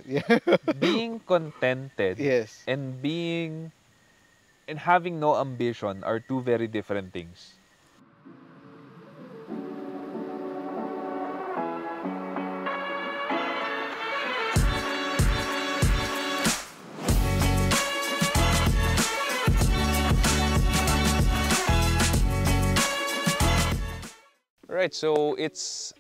Yeah. Being contented Yes. and having no ambition are two very different things. Right, so it's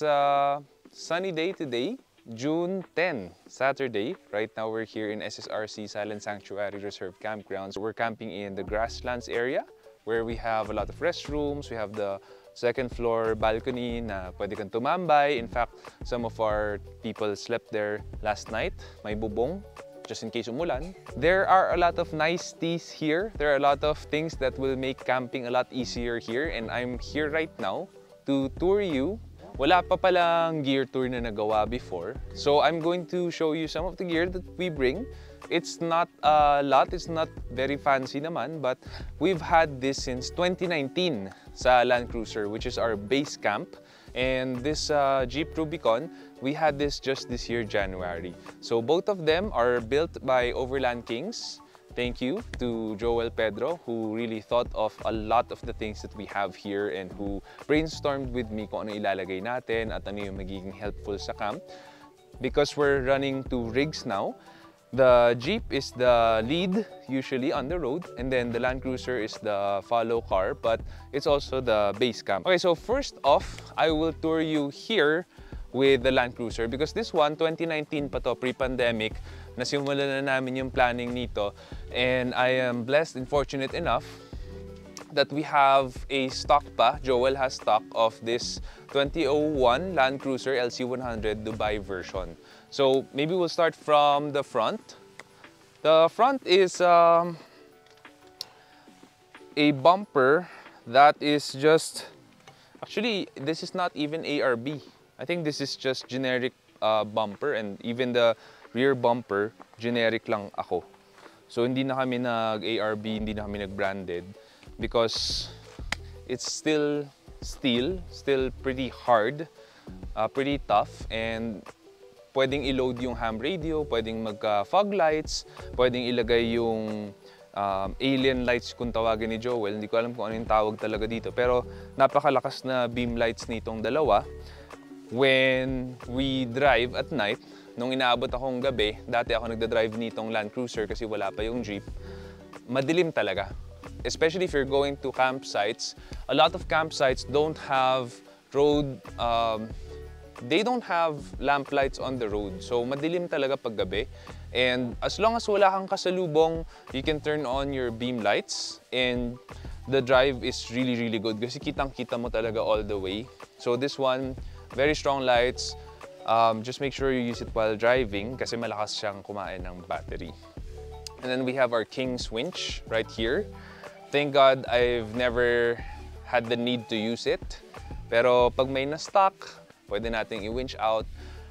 a sunny day today, June 10, Saturday. Right now we're here in SSRC Silent Sanctuary Reserve Campgrounds. We're camping in the grasslands area where we have a lot of restrooms. We have the second floor balcony na pwede kang tumambay. In fact, some of our people slept there last night. May bubong, just in case umulan. There are a lot of nice teas here. There are a lot of things that will make camping a lot easier here, and I'm here right now to tour you. Wala pa palang gear tour na nagawa before. So I'm going to show you some of the gear that we bring. It's not a lot, it's not very fancy naman, but we've had this since 2019 sa Land Cruiser, which is our base camp. And this Jeep Rubicon, we had this just this year, January. So both of them are built by Overland Kings. Thank you to Joel Pedro, who really thought of a lot of the things that we have here and who brainstormed with me kung ano ilalagay natin at ano yung magiging helpful sa camp. Because we're running 2 rigs now, the Jeep is the lead usually on the road, and then the Land Cruiser is the follow car, but it's also the base camp. Okay, so first off, I will tour you here with the Land Cruiser because this one, 2019 pa to, pre-pandemic, nasimulan na namin yung planning nito, and I am blessed and fortunate enough that we have a stock pa. Joel has stock of this 2001 Land Cruiser LC100 Dubai version. So maybe we'll start from the front. The front is a bumper that is just, actually this is not even ARB. I think this is just generic bumper, and even the rear bumper, generic lang ako. So hindi na kami nag-ARB, hindi na kami nag-branded because it's still steel, still pretty hard, pretty tough, and pwedeng i-load yung ham radio, pwedeng magka-fog lights, pwedeng ilagay yung alien lights kung tawagin ni Joel. Hindi ko alam kung ano yung tawag talaga dito, pero napakalakas na beam lights nitong dalawa. When we drive at night, nung inaabot akong gabi, dati ako nagda-drive nitong Land Cruiser kasi wala pa yung Jeep, madilim talaga. Especially if you're going to campsites, a lot of campsites don't have road, they don't have lamp lights on the road. So madilim talaga pag gabi. And as long as wala kang kasalubong, you can turn on your beam lights and the drive is really, really good kasi kitang-kita mo talaga all the way. So this one, very strong lights. Just make sure you use it while driving kasi malakas siyang kumain ng battery. And then we have our Kings winch right here. Thank God I've never had the need to use it. Pero pag may na-stock, pwede nating i-winch out.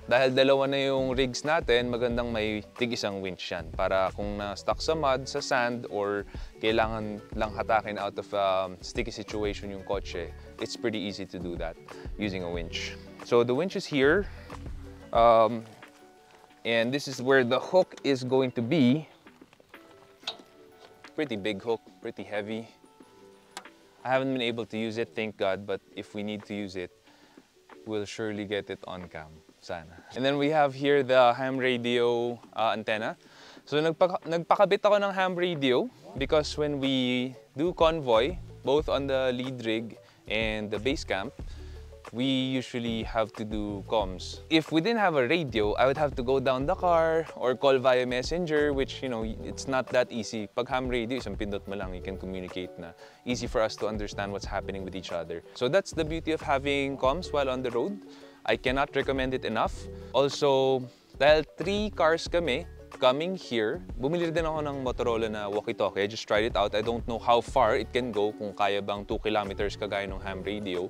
Dahil dalawa na yung rigs natin, magandang may tig-isang winch yan. Para kung na-stuck sa mud, sa sand, or kailangan lang hatakin out of sticky situation yung kotse, it's pretty easy to do that using a winch. So the winch is here. And this is where the hook is going to be. Pretty big hook, pretty heavy. I haven't been able to use it, thank God, but if we need to use it, we'll surely get it on cam, sana. And then we have here the ham radio antenna. So nagpakabit ako ng ham radio because when we do convoy, both on the lead rig and the base camp, we usually have to do comms. If we didn't have a radio, I would have to go down the car or call via messenger, which, you know, it's not that easy. Pag ham radio, isang pindot mo lang, you can communicate na. Easy for us to understand what's happening with each other. So that's the beauty of having comms while on the road. I cannot recommend it enough. Also, dahil 3 cars kami coming here, bumili din ako ng Motorola na walkie-talkie. I just tried it out. I don't know how far it can go, kung kaya bang 2 kilometers kagaya ng ham radio.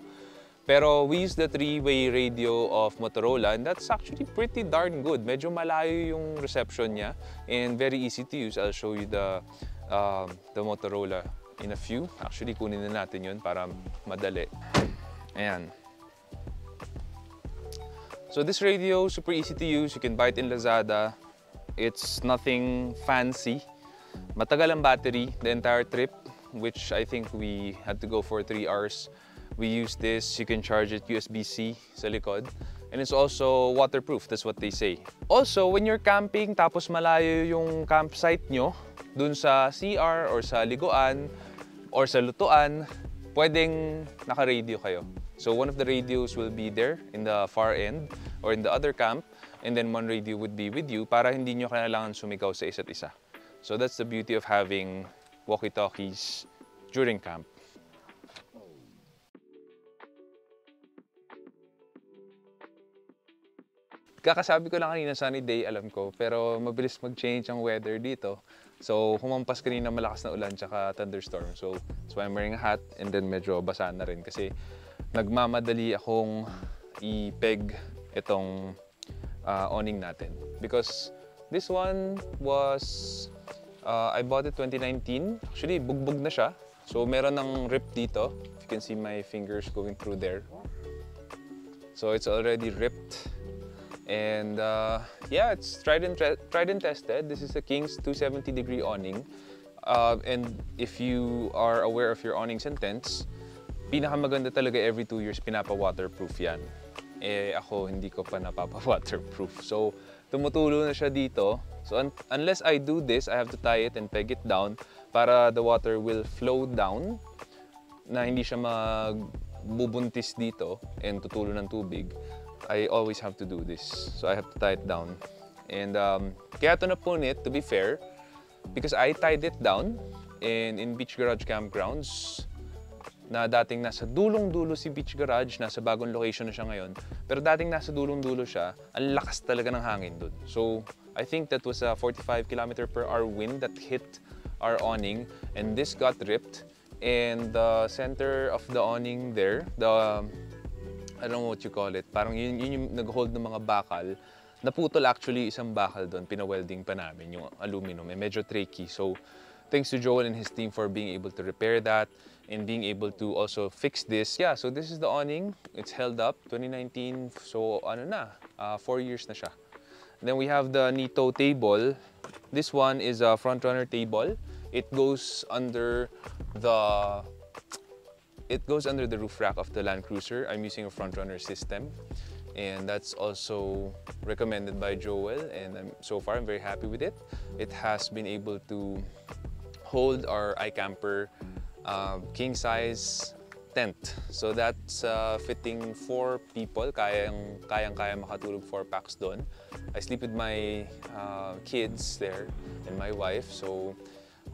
Pero we use the 3-way radio of Motorola, and that's actually pretty darn good. Medyo malayo yung reception niya and very easy to use. I'll show you the Motorola in a few. Actually, kunin na natin yun para madali. Ayan. So this radio, super easy to use. You can buy it in Lazada. It's nothing fancy. Matagal ang battery the entire trip, which I think we had to go for 3 hours. We use this. You can charge it USB-C sa likod. And it's also waterproof, that's what they say. Also, when you're camping tapos malayo yung campsite nyo, dun sa CR or sa liguan or sa lutuan, pwedeng naka-radio kayo. So one of the radios will be there in the far end or in the other camp, and then one radio would be with you para hindi nyo kailangan sumigaw sa isa't isa. So that's the beauty of having walkie-talkies during camp. Kakasabi ko lang kanina, sunny day, alam ko, pero mabilis mag-change ang weather dito. So, humampas kanina malakas na ulan tsaka thunderstorm. So, that's why I'm wearing a hat, and then medyo basa na rin kasi nagmamadali akong i-peg itong awning natin. Because this one was, I bought it 2019. Actually, bugbog na siya. So, meron ng rip dito. If you can see my fingers going through there. So, it's already ripped. And yeah, it's tried and tested. This is a Kings 270-degree awning. And if you are aware of your awnings and tents, pinakamaganda talaga every 2 years pinapa-waterproof yan. Eh ako hindi ko pa napapa-waterproof. So tumutulo na siya dito. So unless I do this, I have to tie it and peg it down para the water will flow down na hindi siya magbubuntis dito and tutulo ng tubig. I always have to do this. So I have to tie it down. And kaya ito napunit, to be fair, because I tied it down in Beach Garage Campgrounds na dating nasa dulong-dulo si Beach Garage, nasa bagong location na siya ngayon. Pero dating nasa dulong-dulo siya, ang lakas talaga ng hangin dun. So I think that was a 45 km/h wind that hit our awning, and this got ripped. And the center of the awning there, I don't know what you call it, parang yun yung nag-hold ng mga bakal. Naputol actually isang bakal doon, pina-welding pa namin yung aluminum, medyo tricky. So thanks to Joel and his team for being able to repair that and being able to also fix this. Yeah, so this is the awning. It's held up 2019, so ano na, 4 years na siya. And then we have the Nito table. This one is a front runner table. It goes under the roof rack of the Land Cruiser. I'm using a front runner system, and that's also recommended by Joel, and so far I'm very happy with it. It has been able to hold our iCamper king size tent. So that's fitting 4 people. Kayang-kaya makatulog 4 packs doon. I sleep with my kids there and my wife, so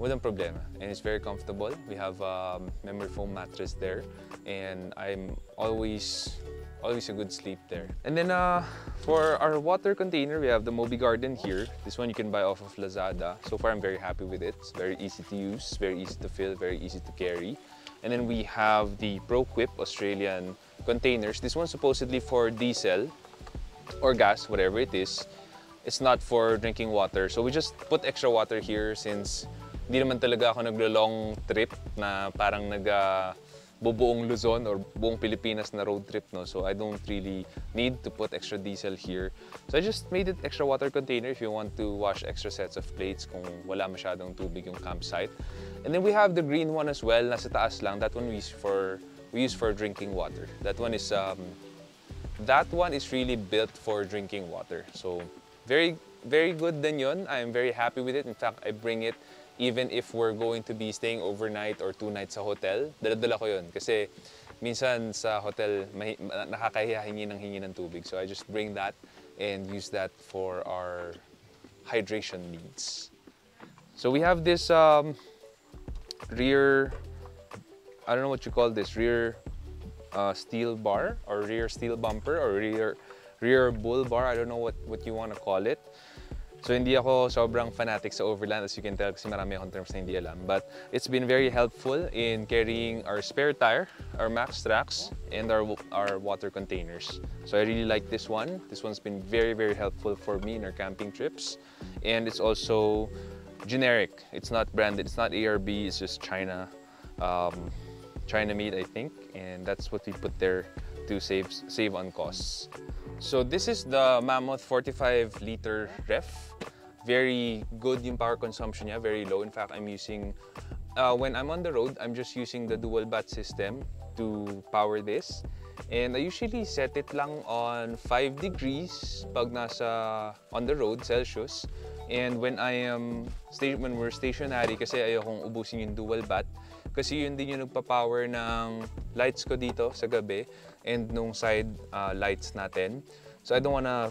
walang problema, and it's very comfortable. We have a memory foam mattress there, and I'm always a good sleep there. And then for our water container, we have the Moby Garden here. This one you can buy off of Lazada. So far I'm very happy with it. It's very easy to use, very easy to fill, very easy to carry. And then we have the ProQuip Australian containers. This one's supposedly for diesel or gas, whatever it is. It's not for drinking water. So we just put extra water here since hindi naman talaga ako naglo-long trip na parang bubuong Luzon or buong Pilipinas na road trip, no? So I don't really need to put extra diesel here. So I just made it extra water container if you want to wash extra sets of plates kung wala masyadong tubig yung campsite. And then we have the green one as well, nasa taas lang. That one we use for drinking water. That one is really built for drinking water. So very good din yun. I'm very happy with it. In fact, I bring it even if we're going to be staying overnight or 2 nights sa hotel. Dala-dala ko yun kasi minsan sa hotel nakakahiya hingi ng tubig. So I just bring that and use that for our hydration needs. So we have this rear, I don't know what you call this, rear steel bar or rear steel bumper or rear bull bar. I don't know what you want to call it. So hindi ako sobrang fanatic sa Overland, as you can tell, kasi marami akong terms na hindi alam. But it's been very helpful in carrying our spare tire, our max tracks, and our water containers. So I really like this one. This one's been very helpful for me in our camping trips. And it's also generic. It's not branded. It's not ARB. It's just China made, I think. And that's what we put there to save on costs. So this is the Mammoth 45-liter ref. Very good yung power consumption niya, very low. In fact, I'm using, when I'm on the road, I'm just using the dual bat system to power this. And I usually set it lang on 5 degrees pag nasa on the road, Celsius. And when we're stationary, kasi ayokong ubusin yung dual bat, kasi yun din yung nagpa-power ng lights ko dito sa gabi and nung side lights natin. So I don't wanna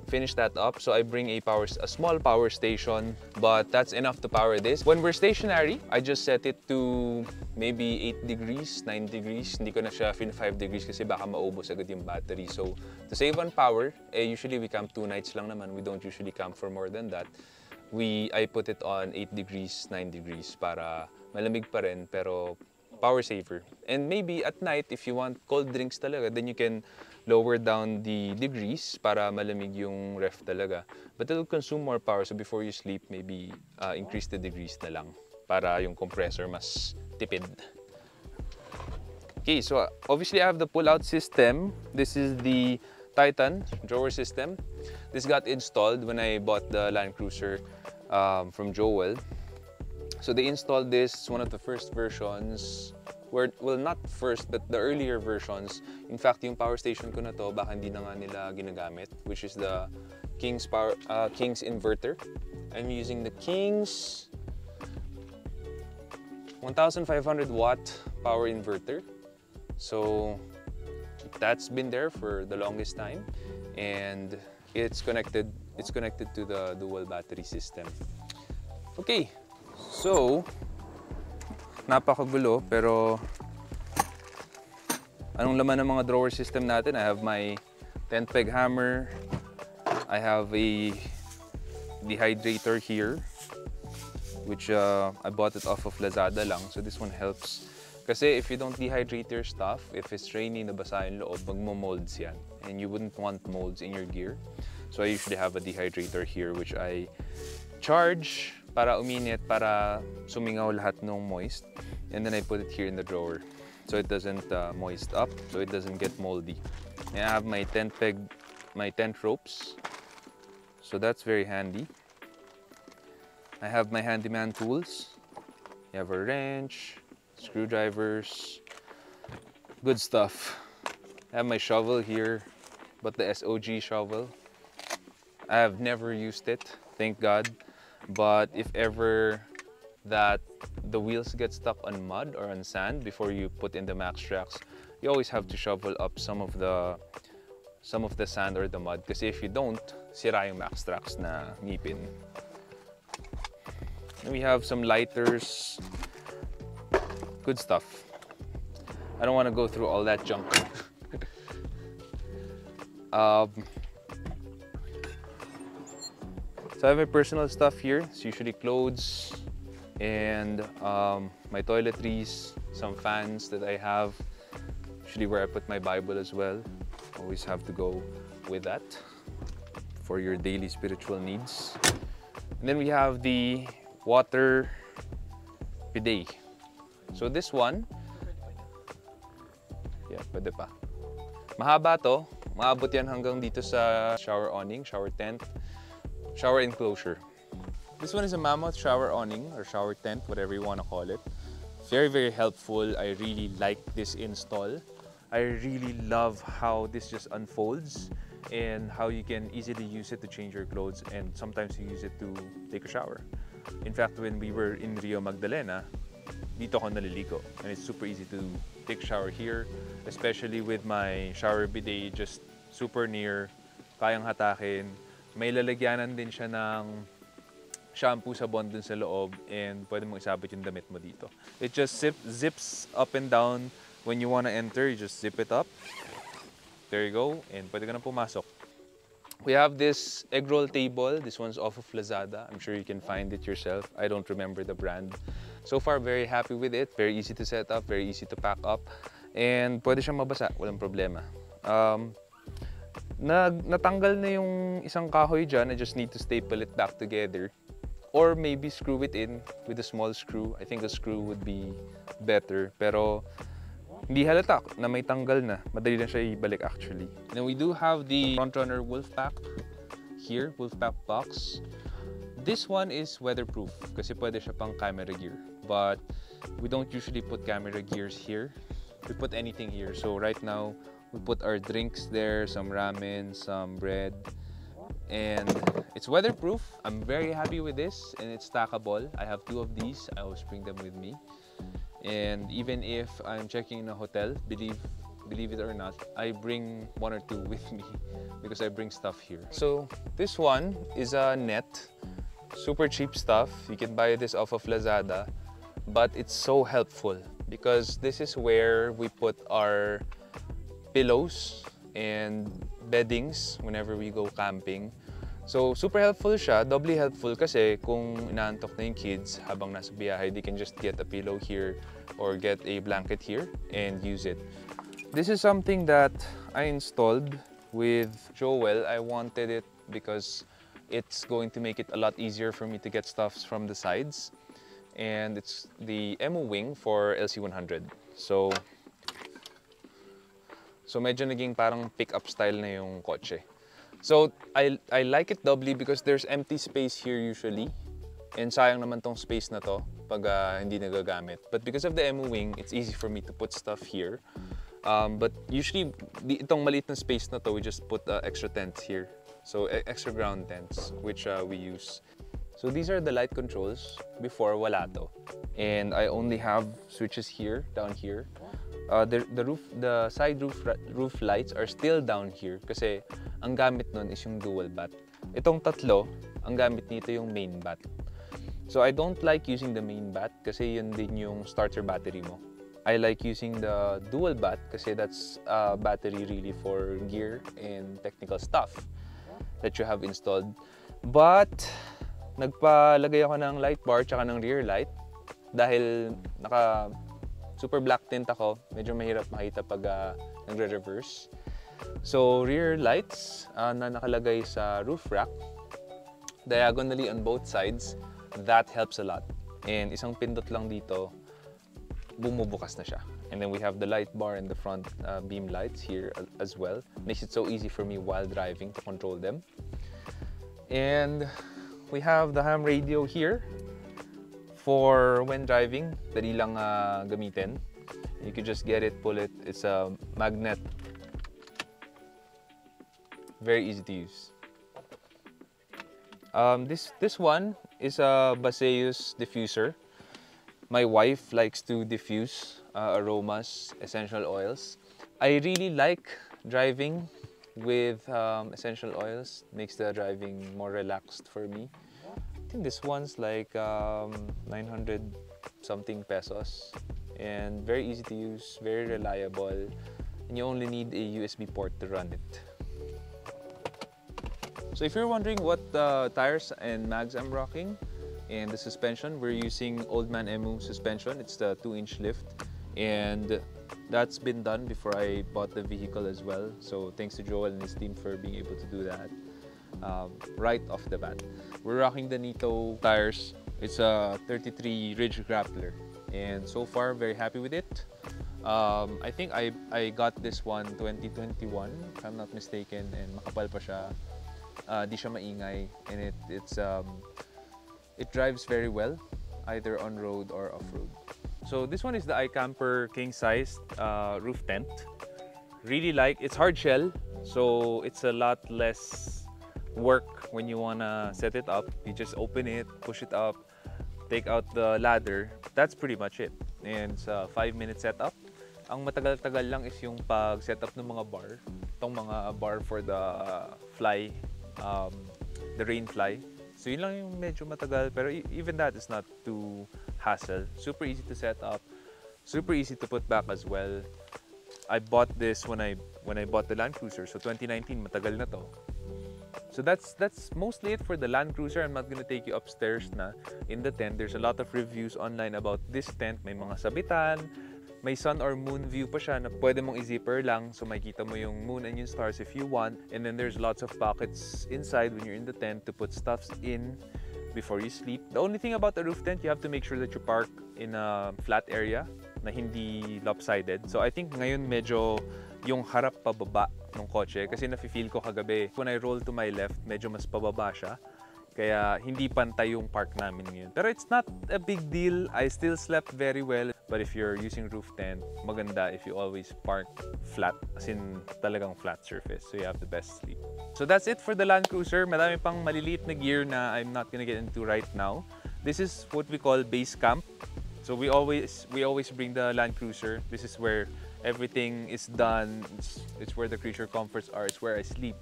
finish that up, so I bring a small power station, but that's enough to power this. When we're stationary, I just set it to maybe 8 degrees, 9 degrees. Hindi ko na siya 5 degrees kasi baka maubos agad yung battery. So to save on power, usually we camp 2 nights lang naman. We don't usually camp for more than that. I put it on 8 degrees, 9 degrees para malamig pa rin pero power saver. And maybe at night, if you want cold drinks talaga, then you can lower down the degrees para malamig yung ref talaga. But it'll consume more power, so before you sleep, maybe increase the degrees na lang para yung compressor mas tipid. Okay, so obviously I have the pull-out system. This is the Titan drawer system. This got installed when I bought the Land Cruiser from Joel. So they installed this, one of the first versions, well, not first, but the earlier versions. In fact, yung power station ko na to, baka hindi na nga nila ginagamit, which is the Kings inverter. I'm using the Kings 1500 watt power inverter. So that's been there for the longest time, and it's connected to the dual battery system. Okay. So, napakagulo, pero anong laman ng mga drawer system natin? I have my tent peg hammer. I have a dehydrator here, which I bought it off of Lazada lang. So this one helps. Kasi if you don't dehydrate your stuff, if it's rainy, nabasa yung loob, magmo-molds yan. And you wouldn't want molds in your gear. So I usually have a dehydrator here, which I charge para uminit, para sumingaw lahat ng moist. And then I put it here in the drawer so it doesn't moist up, so it doesn't get moldy. And I have my tent ropes, so that's very handy. I have my handyman tools. You have a wrench, screwdrivers, good stuff. I have my shovel here, but the SOG shovel. I have never used it, thank God. But if ever that the wheels get stuck on mud or on sand before you put in the max tracks, you always have to shovel up some of the sand or the mud. Because if you don't, sira yung max tracks na ngipin. And we have some lighters, good stuff. I don't want to go through all that junk. So I have my personal stuff here. It's usually clothes and my toiletries, some fans that I have. Usually where I put my Bible as well. Always have to go with that for your daily spiritual needs. And then we have the water bidet. So this one, yeah, pwede pa. Mahaba to. Maabot yan hanggang dito sa shower awning, shower tent. Shower enclosure. This one is a Mammoth shower awning or shower tent, whatever you want to call it. Very, very helpful. I really like this install. I really love how this just unfolds and how you can easily use it to change your clothes, and sometimes you use it to take a shower. In fact, when we were in Rio Magdalena, dito ako naliligo, and it's super easy to take a shower here, especially with my shower bidet just super near, kayang hatakin. May lalagyanan din siya ng shampoo, sabon dun sa loob, and pwede mong isabit yung damit mo dito. It just zips up and down. When you want to enter, you just zip it up. There you go, and pwede ka na pumasok. We have this egg roll table. This one's off of Lazada. I'm sure you can find it yourself. I don't remember the brand. So far, very happy with it. Very easy to set up, very easy to pack up. And pwede siyang mabasa, walang problema. Natanggal na yung isang kahoy dyan. I just need to staple it back together. Or maybe screw it in with a small screw. I think a screw would be better. Pero Hindi halata na may tanggal na. Madali na siya ibalik actually. Then we do have the Frontrunner Wolfpack here, Wolfpack box. This one is weatherproof kasi pwede siya pang camera gear. But we don't usually put camera gears here. We put anything here. So right now, we put our drinks there, some ramen, some bread. And it's weatherproof. I'm very happy with this, and it's stackable. I have 2 of these. I always bring them with me. And even if I'm checking in a hotel, believe it or not, I bring 1 or 2 with me because I bring stuff here. So this one is a net, super cheap stuff. You can buy this off of Lazada, but it's so helpful because this is where we put our pillows and beddings whenever we go camping. So super helpful siya, doubly helpful kasi kung inaantok na yung kids habang nasa biyahe, they can just get a pillow here or get a blanket here and use it. This is something that I installed with Joel. I wanted it because it's going to make it a lot easier for me to get stuff from the sides. And it's the MO wing for LC100. So medyo naging parang pick-up style na yung kotse. So I like it doubly because there's empty space here usually. And sayang naman tong space na to pag hindi nagagamit. But because of the MO wing, it's easy for me to put stuff here. But usually, itong maliit na space na to, we just put extra tents here. So extra ground tents, which we use. So these are the light controls. Before, wala to. And I only have switches here, down here. The side roof lights are still down here kasi ang gamit nun is yung dual bat. Itong tatlo, ang gamit nito yung main bat. So I don't like using the main bat kasi yun din yung starter battery mo. I like using the dual bat kasi that's battery really for gear and technical stuff that you have installed. But nagpalagay ako ng light bar tsaka ng rear light dahil naka super black tint ako, medyo mahirap makita pag nagre-reverse. So rear lights na nakalagay sa roof rack, diagonally on both sides, that helps a lot. And isang pindot lang dito, bumubukas na siya. And then we have the light bar and the front beam lights here as well. Makes it so easy for me while driving to control them. And we have the ham radio here for when driving. Dali lang gamitin. You can just get it, pull it. It's a magnet. Very easy to use. This one is a Baseus diffuser. My wife likes to diffuse aromas, essential oils. I really like driving with essential oils. Makes the driving more relaxed for me. I think this one's like 900 something pesos. And very easy to use, very reliable. And you only need a USB port to run it. So if you're wondering what tires and mags I'm rocking, and the suspension, we're using Old Man Emu suspension. It's the 2-inch lift, and that's been done before I bought the vehicle as well. So thanks to Joel and his team for being able to do that right off the bat. We're rocking the Nito tires. It's a 33 Ridge Grappler, and so far very happy with it. I think I got this one 2021 if I'm not mistaken, and makapal pa siya. Di siya maingay, and it drives very well, either on-road or off-road. So this one is the iCamper king-sized roof tent. Really like, it's hard shell, so it's a lot less work when you wanna set it up. You just open it, push it up, take out the ladder. That's pretty much it. And it's a 5-minute setup. Ang matagal-tagal lang is yung pag-setup ng mga bar. Itong mga bar for the fly, the rain fly. So yun lang yung medyo matagal, pero even that is not too hassle. Super easy to set up, super easy to put back as well. I bought this when I bought the Land Cruiser, so 2019, matagal na to. So that's mostly it for the Land Cruiser. I'm not gonna take you upstairs na in the tent. There's a lot of reviews online about this tent. May mga sabitan, may sun or moon view pa siya na pwede mong i-zipper lang, so makikita mo yung moon and yung stars if you want. And then there's lots of pockets inside when you're in the tent to put stuff in before you sleep. The only thing about a roof tent, you have to make sure that you park in a flat area na hindi lopsided. So I think ngayon medyo yung harap pababa ng kotse kasi nafe-feel ko kagabi when I roll to my left, medyo mas pababa siya. Kaya hindi pantay yung park namin ngayon. Pero it's not a big deal. I still slept very well. But if you're using roof tent, maganda if you always park flat. As in, talagang flat surface. So you have the best sleep. So that's it for the Land Cruiser. Madami pang maliliit na gear na I'm not gonna get into right now. This is what we call base camp. So we always bring the Land Cruiser. This is where everything is done. It's where the creature comforts are. It's where I sleep.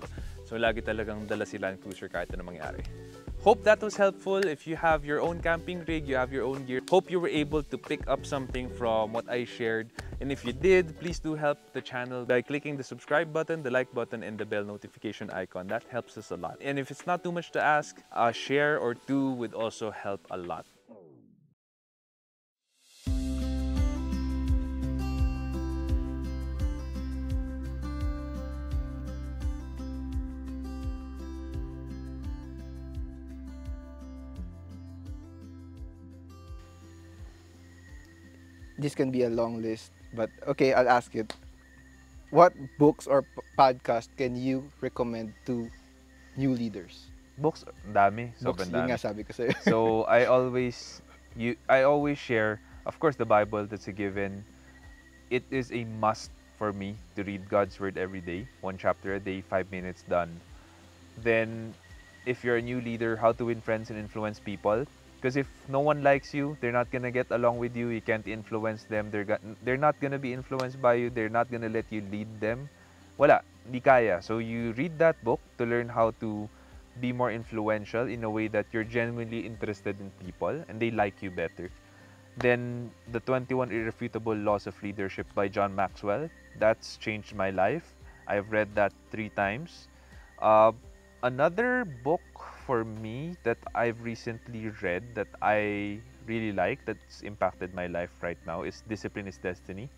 So lagi talagang dala si Land Cruiser kahit ano mangyari. Hope that was helpful. If you have your own camping rig, you have your own gear, hope you were able to pick up something from what I shared. And if you did, please do help the channel by clicking the subscribe button, the like button, and the bell notification icon. That helps us a lot. And if it's not too much to ask, a share or two would also help a lot. This can be a long list, but okay, I'll ask it. What books or podcast can you recommend to new leaders? Books, dami. Books, Sobrang yun dami. nga sabi ko sa'yo. So I always share, of course, the Bible, that's a given. It is a must for me to read God's Word every day. 1 chapter a day, 5 minutes done. Then, if you're a new leader, how to win friends and influence people. Because if no one likes you, they're not gonna get along with you. You can't influence them. They're not gonna be influenced by you. They're not gonna let you lead them. Wala, di kaya. So you read that book to learn how to be more influential in a way that you're genuinely interested in people and they like you better. Then the 21 Irrefutable Laws of Leadership by John Maxwell. That's changed my life. I've read that 3 times. Another book for me that I've recently read that I really like, that's impacted my life right now, is Discipline is Destiny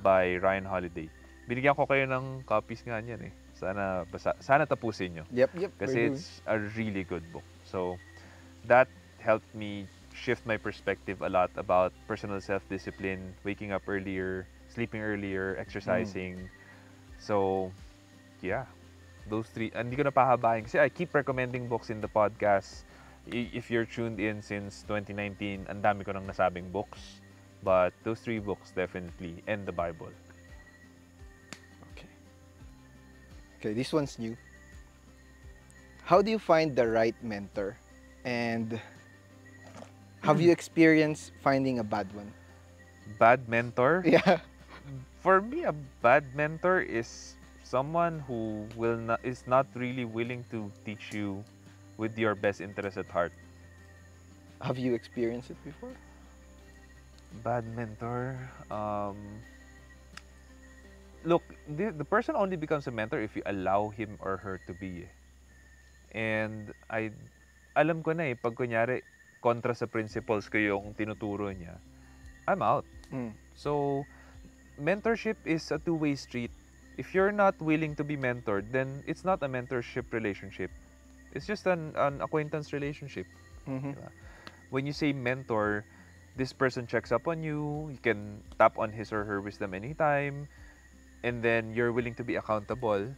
by Ryan Holiday. Binigyan ko kayo ng copies nga niyan eh. Sana tapusin nyo. Yep. Kasi it's a really good book. So that helped me shift my perspective a lot about personal self-discipline, waking up earlier, sleeping earlier, exercising. So yeah. Those 3, hindi ko na pahabahin kasi I keep recommending books in the podcast. If you're tuned in since 2019, ang dami ko nang nasabing books. But those 3 books definitely, and the Bible. Okay, this one's new. How do you find the right mentor? And have you experienced finding a bad one? Bad mentor? Yeah. For me, a bad mentor is someone who is not really willing to teach you with your best interest at heart. Have you experienced it before? Bad mentor? Look, the person only becomes a mentor if you allow him or her to be. And alam ko na pag kunyari, kontra sa principles ko yung tinuturo niya, I'm out. So, mentorship is a two-way street. If you're not willing to be mentored, then it's not a mentorship relationship. It's just an acquaintance relationship. Diba? When you say mentor, this person checks up on you, you can tap on his or her wisdom anytime, and then you're willing to be accountable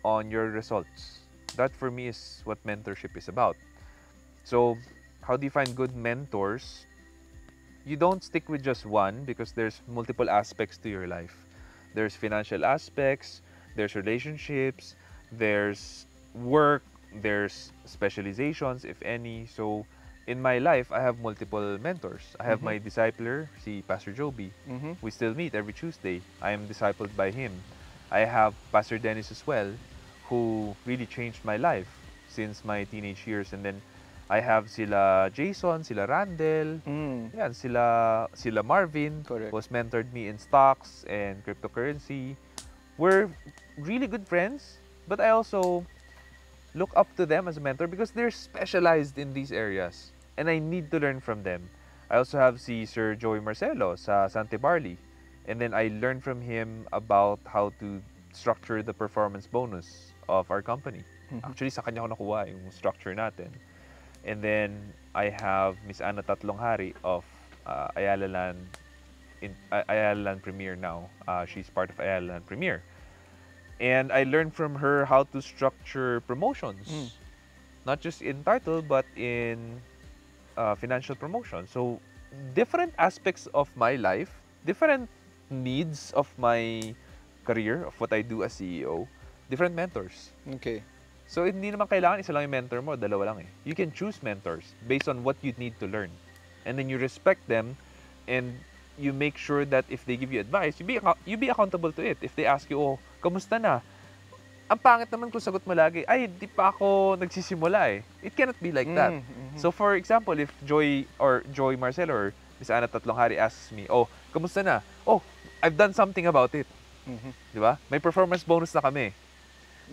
on your results. That for me is what mentorship is about. So, how do you find good mentors? You don't stick with just one because there's multiple aspects to your life. There's financial aspects, there's relationships, there's work, there's specializations, if any. So, in my life, I have multiple mentors. I have my discipler, si Pastor Joby. We still meet every Tuesday. I am discipled by him. I have Pastor Dennis as well, who really changed my life since my teenage years. And then, I have sila Jason, sila Randall, yan, sila Marvin, Correct. was mentored me in stocks and cryptocurrency. We're really good friends, but I also look up to them as a mentor because they're specialized in these areas and I need to learn from them. I also have si Sir Joey Marcelo sa Sante Barley, and then I learned from him about how to structure the performance bonus of our company. Actually, sa kanya ko nakuha yung structure natin. And then I have Miss Ana Tatlonghari of Ayala Land in Ireland Premier now. She's part of Ireland Premier. And I learned from her how to structure promotions, not just in title, but in financial promotion. So different aspects of my life, different needs of my career, of what I do as CEO, different mentors. Okay. So hindi naman kailangan isa lang yung mentor mo, dalawa lang eh. You can choose mentors based on what you need to learn. And then you respect them and you make sure that if they give you advice, you be accountable to it. If they ask you, oh, kamusta na? Ang pangit naman kung sagot mo lagi, ay, di pa ako nagsisimula eh. It cannot be like that. So for example, if Joy Marcelo or Miss Ana Tatlonghari asks me, oh, kamusta na? Oh, I've done something about it. Di ba? May performance bonus na kami.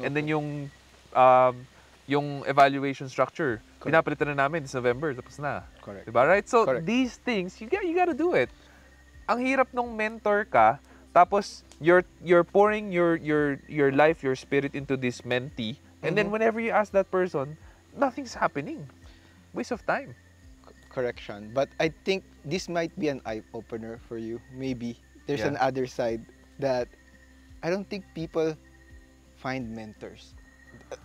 And then yung evaluation structure, pinapalitan na namin this November, tapos na. Correct. Diba? Right? So Correct. these things, you gotta do it. Ang hirap nung mentor ka, tapos you're pouring your life, your spirit into this mentee, and then whenever you ask that person, nothing's happening. Waste of time. Correction. But I think this might be an eye-opener for you. Maybe there's Yeah. an other side that I don't think people find mentors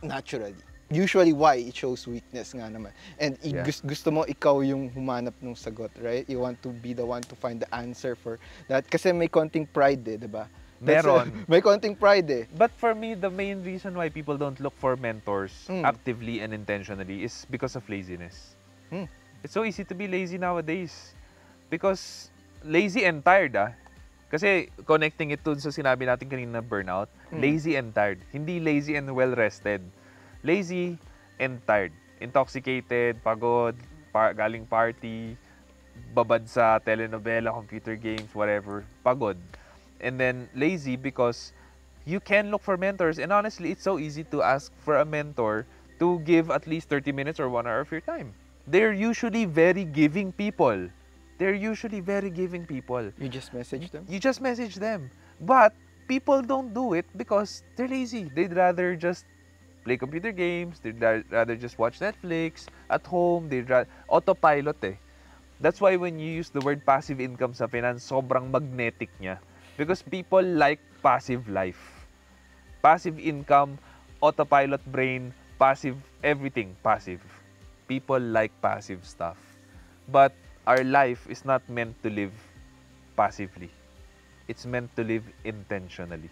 naturally. Usually, why? It shows weakness nga naman. And Yeah. gusto mo ikaw yung humanap ng sagot, right? You want to be the one to find the answer for that. Kasi may konting pride eh, di ba? Meron. May konting pride eh. But for me, the main reason why people don't look for mentors actively and intentionally is because of laziness. It's so easy to be lazy nowadays. Because lazy and tired Kasi connecting it to sa sinabi natin kanina na burnout, lazy and tired. Hindi lazy and well-rested. Lazy and tired. Intoxicated, pagod, galing party, babad sa telenovela, computer games, whatever. Pagod. And then lazy because you can look for mentors. And honestly, it's so easy to ask for a mentor to give at least 30 minutes or 1 hour of your time. They're usually very giving people. They're usually very giving people. You just message them? You just message them. But people don't do it because they're lazy. They'd rather just play computer games. They'd rather just watch Netflix at home. They'd rather autopilot eh. That's why when you use the word passive income sa finance, sobrang magnetic niya. Because people like passive life. Passive income, autopilot brain, passive, everything passive. People like passive stuff. But our life is not meant to live passively. It's meant to live intentionally.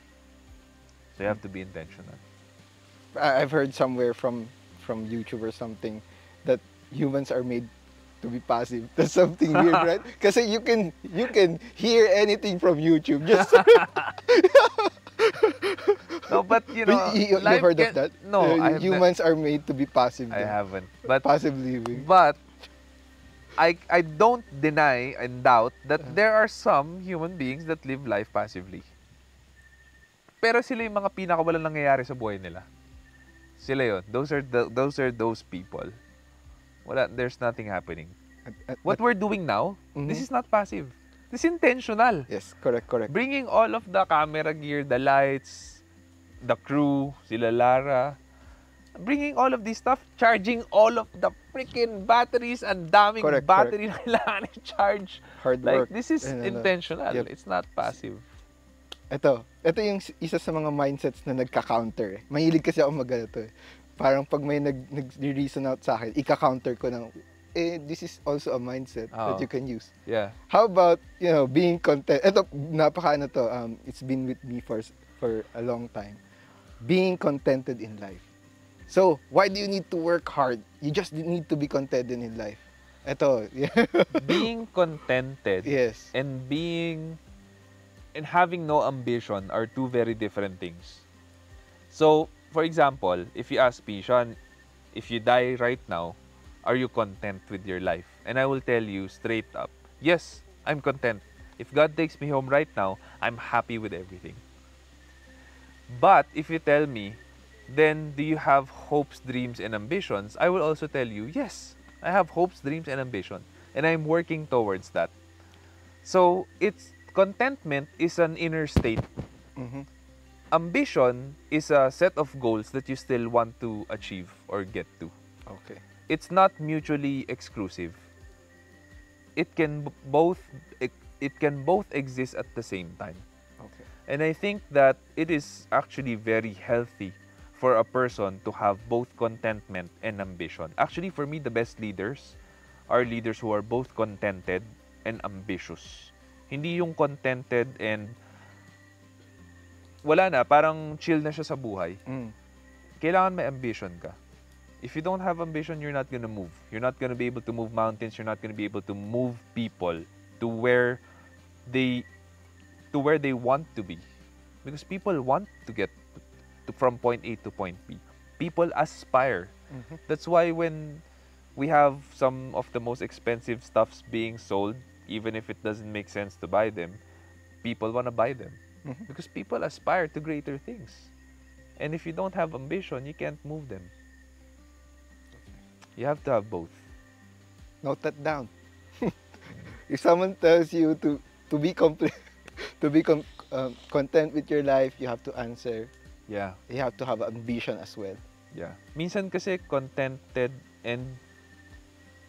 So you have to be intentional. I've heard somewhere from YouTube or something that humans are made to be passive. That's something weird, right? Kasi you can hear anything from YouTube. Just No, but you know, you've life heard of that? No, humans are made to be passive. I haven't. But passive living. But I don't deny and doubt that there are some human beings that live life passively. Pero sila yung mga pinakawalang nangyayari sa buhay nila. Sila yun. Those are those people. There's nothing happening. What we're doing now, this is not passive. This is intentional. Yes, correct. Bringing all of the camera gear, the lights, the crew, sila Lara, bringing all of this stuff, charging all of the freaking batteries, and daming battery na kailangan i-charge. Hard work. This is intentional. Yep. It's not passive. Ito yung isa sa mga mindsets na nagka-counter. Mahilig kasi ako mag-ganito eh. Parang pag may nag-reason out sa akin, ika-counter ko ng, this is also a mindset that you can use. Yeah. How about, being content? Ito, it's been with me for a long time. Being contented in life. So, why do you need to work hard? You just need to be contented in life. Ito. Being contented yes. and having no ambition are two very different things. So, for example, if you ask me, Sean, if you die right now, are you content with your life? And I will tell you straight up, yes, I'm content. If God takes me home right now, I'm happy with everything. But if you tell me, then do you have hopes, dreams, and ambitions? I will also tell you, yes, I have hopes, dreams, and ambition. And I'm working towards that. So, contentment is an inner state. Ambition is a set of goals that you still want to achieve or get to. Okay. It's not mutually exclusive. It can both it can both exist at the same time. Okay. And I think that it is actually very healthy for a person to have both contentment and ambition. Actually, for me, the best leaders are leaders who are both contented and ambitious. Hindi yung contented and wala na, parang chill na siya sa buhay. Kailangan may ambition ka. If you don't have ambition, you're not gonna move. You're not gonna be able to move mountains. You're not gonna be able to move people to where they want to be. Because people want to get from point A to point B. People aspire. That's why when we have some of the most expensive stuffs being sold, even if it doesn't make sense to buy them, people want to buy them. Because people aspire to greater things. And if you don't have ambition, you can't move them. You have to have both. Note that down. If someone tells you to be content with your life, you have to answer. Yeah. You have to have ambition as well. Yeah. Minsan kasi contented and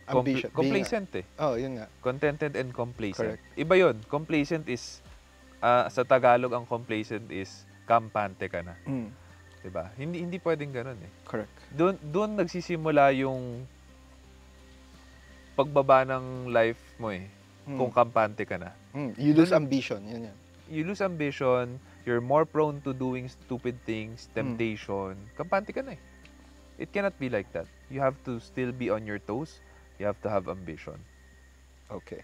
Ambition. complacent eh. Oh, yun nga. Contented and complacent. Correct. Iba yun. Complacent is, sa Tagalog, ang complacent is kampante ka na. Diba? Hindi pwedeng ganun eh. Correct. Doon nagsisimula yung pagbaba ng life mo eh. Kung kampante ka na. You lose ambition. Yun yan. You lose ambition, you're more prone to doing stupid things, temptation. Kampante ka na eh. It cannot be like that. You have to still be on your toes. You have to have ambition. Okay.